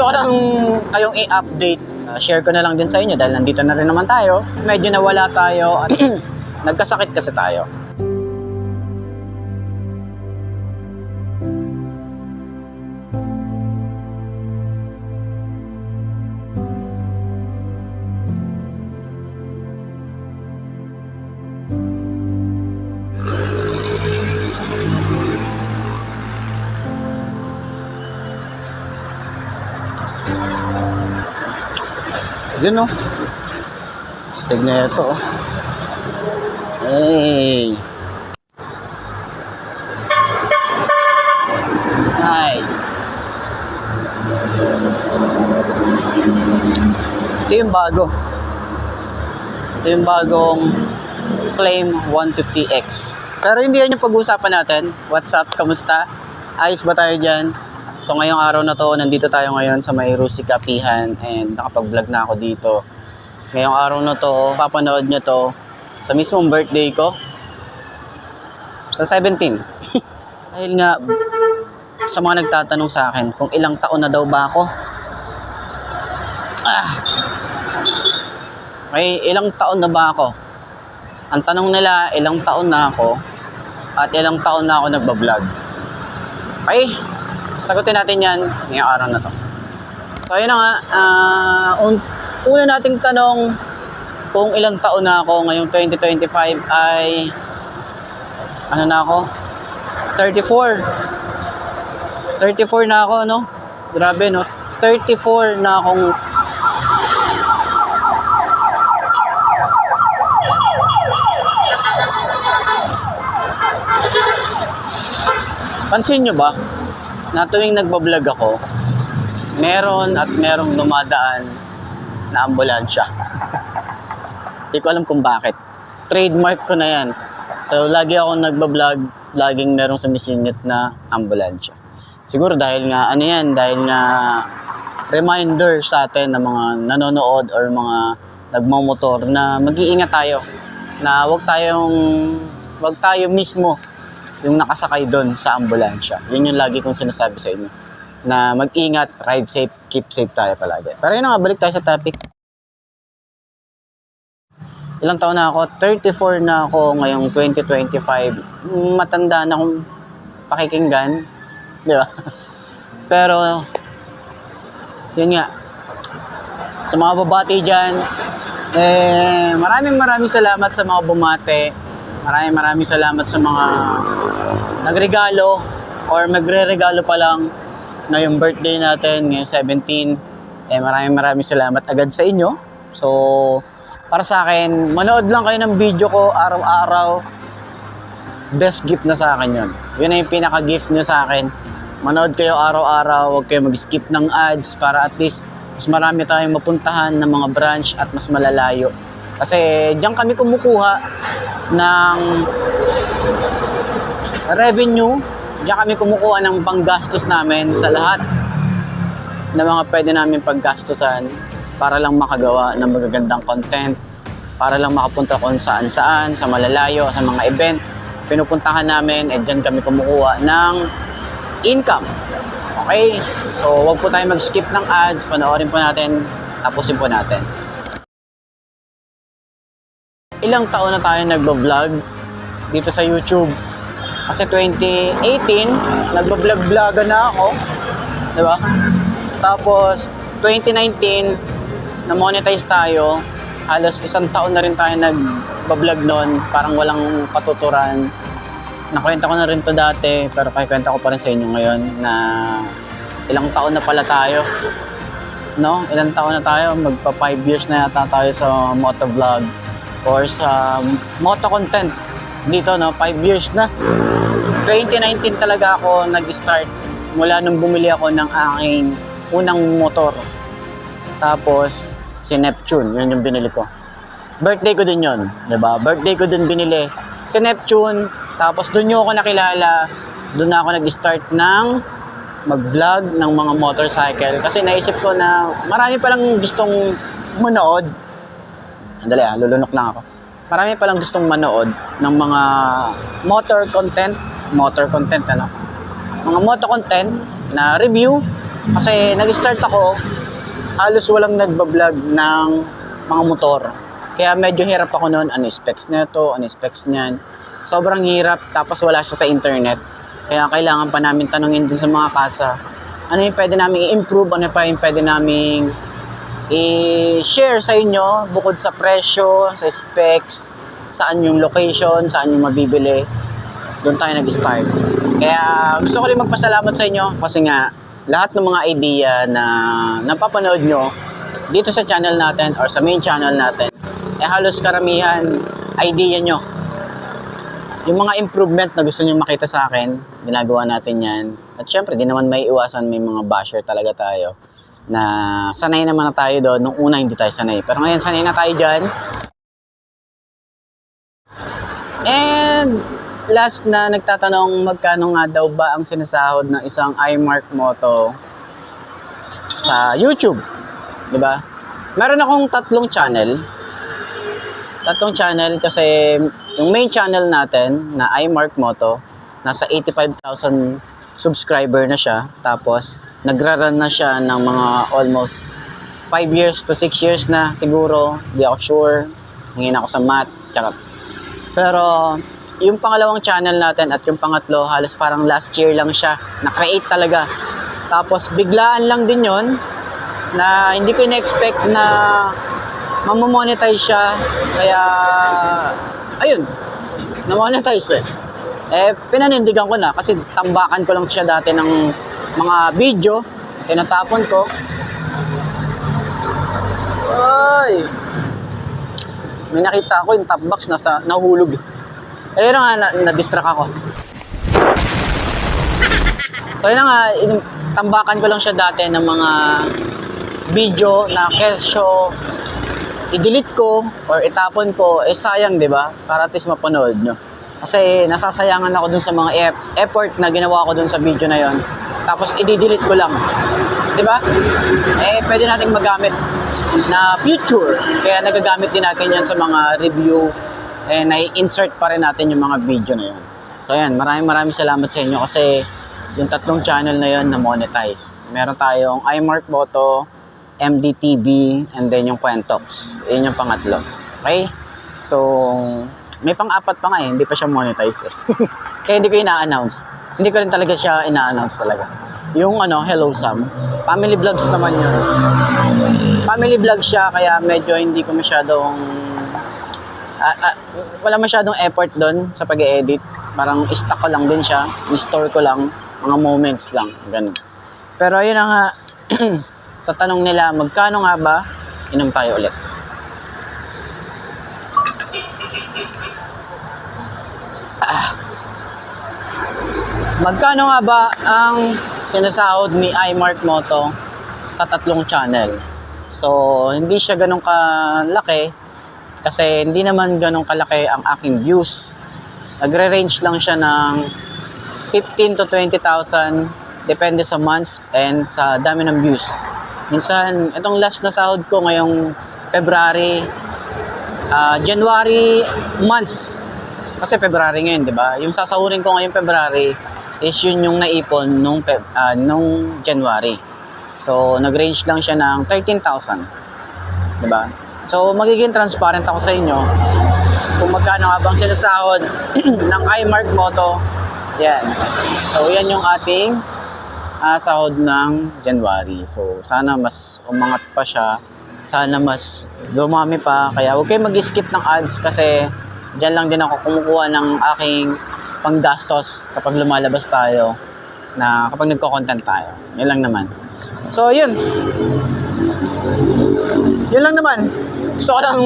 Gusto ko lang kayong i-update. Share ko na lang din sa inyo dahil nandito na rin naman tayo. Medyo nawala tayo at nagkasakit kasi tayo. Yun o. Stig na ito o. Hey. Nice. Ito yung bago. Ito yung bagong Flame 150X. Pero hindi yan yung pag-uusapan natin. What's up? Kamusta? Ayos ba tayo dyan? So ngayong araw na to, nandito tayo ngayon sa may Rustica Pihan and nakapag-vlog na ako dito. Ngayong araw na to, papanood nyo to sa mismong birthday ko. Sa 17. Dahil nga, sa mga nagtatanong sa akin kung ilang taon na daw ba ako. May ilang taon na ba ako? Ang tanong nila, ilang taon na ako at ilang taon na ako nagbablog. Okay? Sagutin natin yan ngayong araw na to. So ayun na nga, una nating tanong kung ilang taon na ako ngayong 2025 ay ano na ako? 34 na ako, no? Grabe, no? 34 na akong pansin nyo ba na tuwing nagbablog ako, merong dumadaan na ambulansya. Hindi ko alam kung bakit. Trademark ko na yan. So, lagi akong nagbablog, laging merong sumisingit na ambulansya. Siguro dahil nga, dahil nga reminder sa atin ng mga nanonood or mga nagmamotor na mag-iingat tayo. Na wag tayo mismo yung nakasakay doon sa ambulansya. Yun yung lagi kong sinasabi sa inyo. Na mag-ingat, ride safe, keep safe tayo palagi. Pero yun na nga, balik tayo sa topic. Ilang taon na ako? 34 na ako ngayong 2025. Matanda na akong pakikinggan. Di ba? Pero, yun nga. Sa mga babati dyan, maraming salamat sa mga bumate. Maraming salamat sa mga nagregalo or magre-regalo pa lang ngayong birthday natin, ngayong 17. Maraming salamat agad sa inyo. So, para sa akin, manood lang kayo ng video ko araw-araw. Best gift na sa akin yun. Yun na yung pinaka-gift nyo sa akin. Manood kayo araw-araw, huwag kayo mag-skip ng ads para at least mas marami tayong mapuntahan ng mga branch at mas malalayo. Kasi diyan kami kumukuha ng revenue, diyan kami kumukuha ng panggastos namin sa lahat ng mga pwede namin paggastusan para lang makagawa ng magagandang content, para lang makapunta kung saan-saan, sa malalayo, sa mga event, pinupuntahan namin, diyan kami kumukuha ng income. Okay? So, wag po tayo mag-skip ng ads, panoorin po natin, tapusin po natin. Ilang taon na tayo nagbablog dito sa YouTube. Kasi 2018, nagbablog-vlogan na ako. Diba? Tapos, 2019, na-monetize tayo. Halos isang taon na rin tayo nagbablog noon. Parang walang patuturan. Nakwenta ko na rin to dati, pero kwenta ko pa rin sa inyo ngayon na ilang taon na pala tayo. No? Ilang taon na tayo. Magpa 5 years na yata tayo sa motovlog or sa moto content dito, no? 5 years na. 2019 talaga ako nag-start mula nung bumili ako ng aking unang motor. Tapos si Neptune, yun yung binili ko. Birthday ko din yun, diba? Birthday ko din binili si Neptune. Tapos doon nyo ako nakilala. Doon na ako nag-start ng mag-vlog ng mga motorcycle. Kasi naisip ko na marami palang gustong manood. Andali lulunok lang ako. Marami palang gustong manood ng mga motor content, ano? Mga moto content na review Kasi nag-start ako, halos walang nagbablog ng mga motor. Kaya medyo hirap ako noon, ano specs nito, ano specs niyan. Sobrang hirap, tapos wala siya sa internet. Kaya kailangan pa namin tanungin din sa mga kasa, ano yung pwede namin i-improve, ano pa yung pwede namin i-share sa inyo bukod sa presyo, sa specs, saan yung location, saan yung mabibili. Doon tayo nag-start. Kaya gusto ko rin magpasalamat sa inyo kasi nga lahat ng mga idea na napapanood nyo dito sa channel natin or sa main channel natin, halos karamihan idea nyo. Yung mga improvement na gusto nyo makita sa akin, ginagawa natin yan. At syempre, di naman may iwasan, may mga basher talaga tayo na sanay naman na tayo doon. Nung una hindi tayo sanay, pero ngayon sanay na tayo dyan. And last na nagtatanong magkano nga daw ba ang sinasahod ng isang iMark Moto sa YouTube, di ba? Meron akong tatlong channel kasi yung main channel natin na iMark Moto nasa 85,000 subscriber na siya, tapos nagra-run na siya ng mga almost 5 years to 6 years na siguro, di ako sure, hingin ako sa math, charot. Pero yung pangalawang channel natin at yung pangatlo, halos parang last year lang siya na-create talaga. Tapos biglaan lang din yon na hindi ko in-expect na mamomonetize siya. Kaya ayun, na-monetize pinanindigan ko na kasi tambakan ko lang siya dati ng mga video, tinatapon ko. Ay, may nakita ako yung top box nahulog. Ayun na nga, na-distract ako. So yun na nga, tambakan ko lang siya dati ng mga video na kesyo i-delete ko or itapon ko, sayang, di ba? Para at least mapanood nyo. Kasi nasasayangan ako dun sa mga effort na ginawa ko dun sa video na yon. Tapos i-delete ko lang. Di ba? Pwede nating magamit na future. Kaya nagagamit din natin yan sa mga review. Na-insert pa rin natin yung mga video na yun. So ayan, maraming salamat sa inyo kasi yung tatlong channel na yun na monetize. Meron tayong iMark Moto, MDTV, and then yung Quentox. Yun yung pangatlo. Okay? So, may pang-apat pa nga hindi pa siya monetize Kaya hindi ko ina-announce. Hindi ko rin talaga siya ina-announce talaga. Yung Hello Sam, family vlogs naman yun. Family vlog siya, kaya medyo hindi ko masyadong wala masyadong effort doon sa pag-e-edit. Parang stock ko lang din siya, i-store ko lang, mga moments lang, ganun. Pero ayun na nga, sa tanong nila, magkano nga ba? Inom tayo ulit. Magkano nga ba ang sinasahod ni iMark Moto sa tatlong channel? So, hindi siya ganun kalaki kasi hindi naman ganun kalaki ang aking views. Nagre-range lang siya ng 15 to 20,000 depende sa months and sa dami ng views. Minsan, itong last na sahod ko ngayong February, January months. Kasi February ngayon, di ba? Yung sasahurin ko ngayong February is yun yung naipon nung January. So, nag-range lang siya ng 13,000. Di ba? So, magiging transparent ako sa inyo kung magkano nga bang sinasahod ng iMark Moto. Yan. So, yan yung ating sahod ng January. So, sana mas umangat pa siya. Sana mas dumami pa. Kaya huwag kayo mag-skip ng ads kasi dyan lang din ako kumukuha ng aking panggastos kapag lumalabas tayo na kapag nagko-content tayo. Yun lang naman. So, yun. Yun lang naman. Gusto ko lang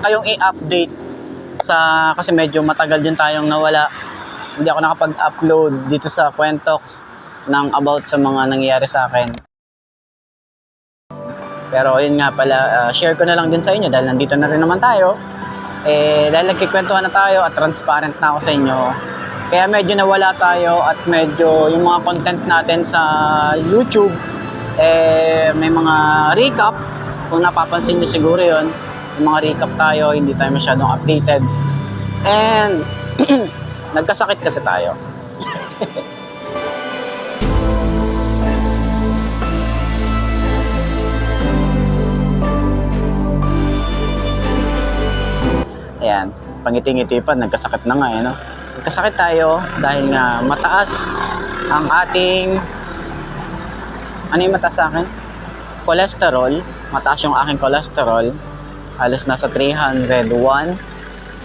kayong i-update kasi medyo matagal din tayong nawala. Hindi ako nakapag-upload dito sa Quentox ng about sa mga nangyayari sa akin. Pero yun nga pala, share ko na lang din sa inyo dahil nandito na rin naman tayo. Dahil nagkikwentuhan na tayo at transparent na ako sa inyo. Kaya medyo nawala tayo at medyo yung mga content natin sa YouTube, may mga recap. Kung napapansin nyo siguro yun, yung mga recap tayo, hindi tayo masyadong updated. And nagkasakit kasi tayo. pangiti-ngiti pa, nagkasakit na nga eh, no? Nagkasakit tayo dahil nga mataas ang ating, ano yung mataas sa akin? Cholesterol. Mataas yung aking cholesterol. Halos nasa 301,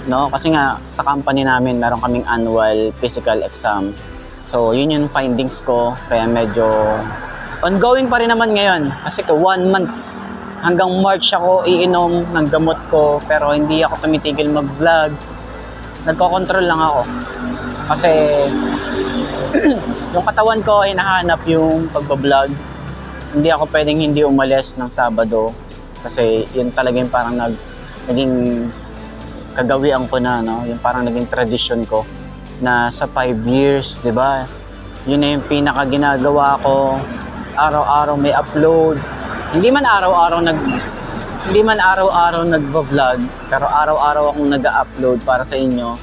no? Kasi nga sa company namin meron kaming annual physical exam. So yun yung findings ko, kaya medyo ongoing pa rin naman ngayon kasi 1 month hanggang March ako iinom ng gamot ko, pero hindi ako tumitigil mag-vlog. Nagko-control lang ako kasi yung katawan ko hinahanap yung pagbablog. Hindi ako pwedeng hindi umalis ng Sabado kasi yun talaga yung parang naging kagawian ko na, no? Yung parang naging tradition ko na sa 5 years, di ba? Yun na yung pinaka ginagawa ko. Araw-araw may upload. Hindi man araw-araw nagvo-vlog, pero araw-araw akong nag-upload para sa inyo.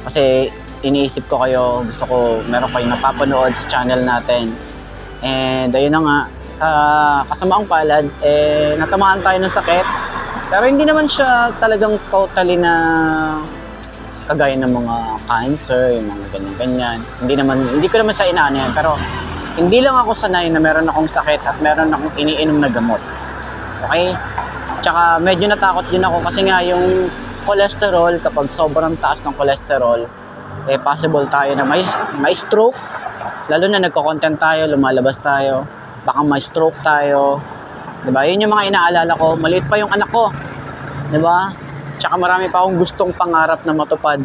Kasi iniisip ko kayo, gusto ko meron kayong napapanood sa channel natin. And ayun na nga, sa kasamaang palad, natamaan tayo ng sakit. Pero hindi naman siya talagang totally na kagaya ng mga cancer, yung mga ganyan-ganyan. Hindi ko naman sa inaano yan, pero hindi lang ako sanay na meron akong sakit at meron akong iniinom na gamot. Okay? Tsaka medyo natakot din ako kasi nga yung cholesterol, kapag sobrang taas ng cholesterol, possible tayo na may stroke. Lalo na nagko-content tayo, lumalabas tayo, baka may stroke tayo. Diba? Yun yung mga inaalala ko. Maliit pa yung anak ko. Diba? Tsaka marami pa akong gustong pangarap na matupad.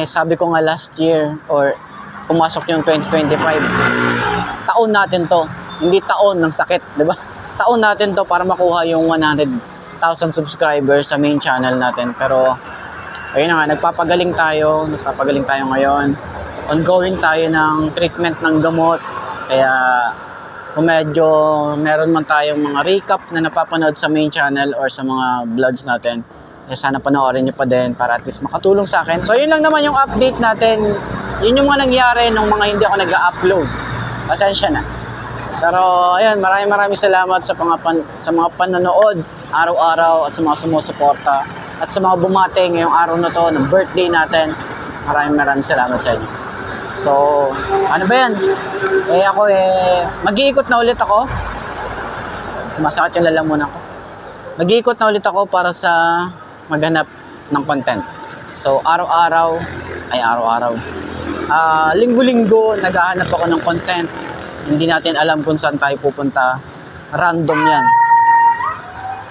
Sabi ko nga last year, or pumasok yung 2025, taon natin to. Hindi taon ng sakit, diba? Taon natin to para makuha yung 100,000 subscribers sa main channel natin. Pero, ayun na nga, nagpapagaling tayo ngayon. Ongoing tayo ng treatment ng gamot. Kaya, kung medyo meron man tayong mga recap na napapanood sa main channel or sa mga vlogs natin, sana panoorin nyo pa din para at least makatulong sa akin. So yun lang naman yung update natin. Yun yung mga nangyari nung mga hindi ako nag-upload. Pasensya na. Pero ayun, maraming salamat sa mga panonood araw-araw at sa mga sumusuporta at sa mga bumate ngayong araw na to ng birthday natin. Maraming salamat sa inyo. So, ano ba yan? Ako mag-iikot na ulit ako. Sumasakit yung lalamunan ko. Mag-iikot na ulit ako para sa maghanap ng content. So, araw-araw, linggo-linggo, naghahanap ako ng content. Hindi natin alam kung saan tayo pupunta. Random yan.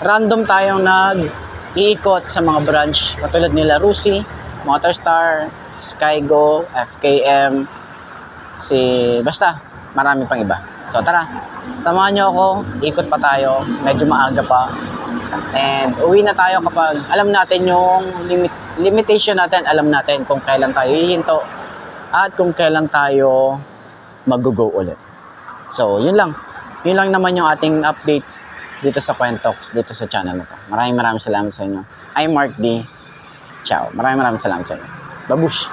Random tayong nag-iikot sa mga branch. Katulad nila Rusi, Motorstar, Skygo, FKM, basta, marami pang iba. So tara, samahan nyo ako, ikot pa tayo, medyo maaga pa. And uwi na tayo kapag alam natin yung limitation natin, alam natin kung kailan tayo hihinto at kung kailan tayo mag-go ulit. So yun lang naman yung ating updates dito sa Kwentox, dito sa channel na to. Maraming salamat sa inyo. I'm Mark D. Ciao. Maraming salamat sa inyo. Babush!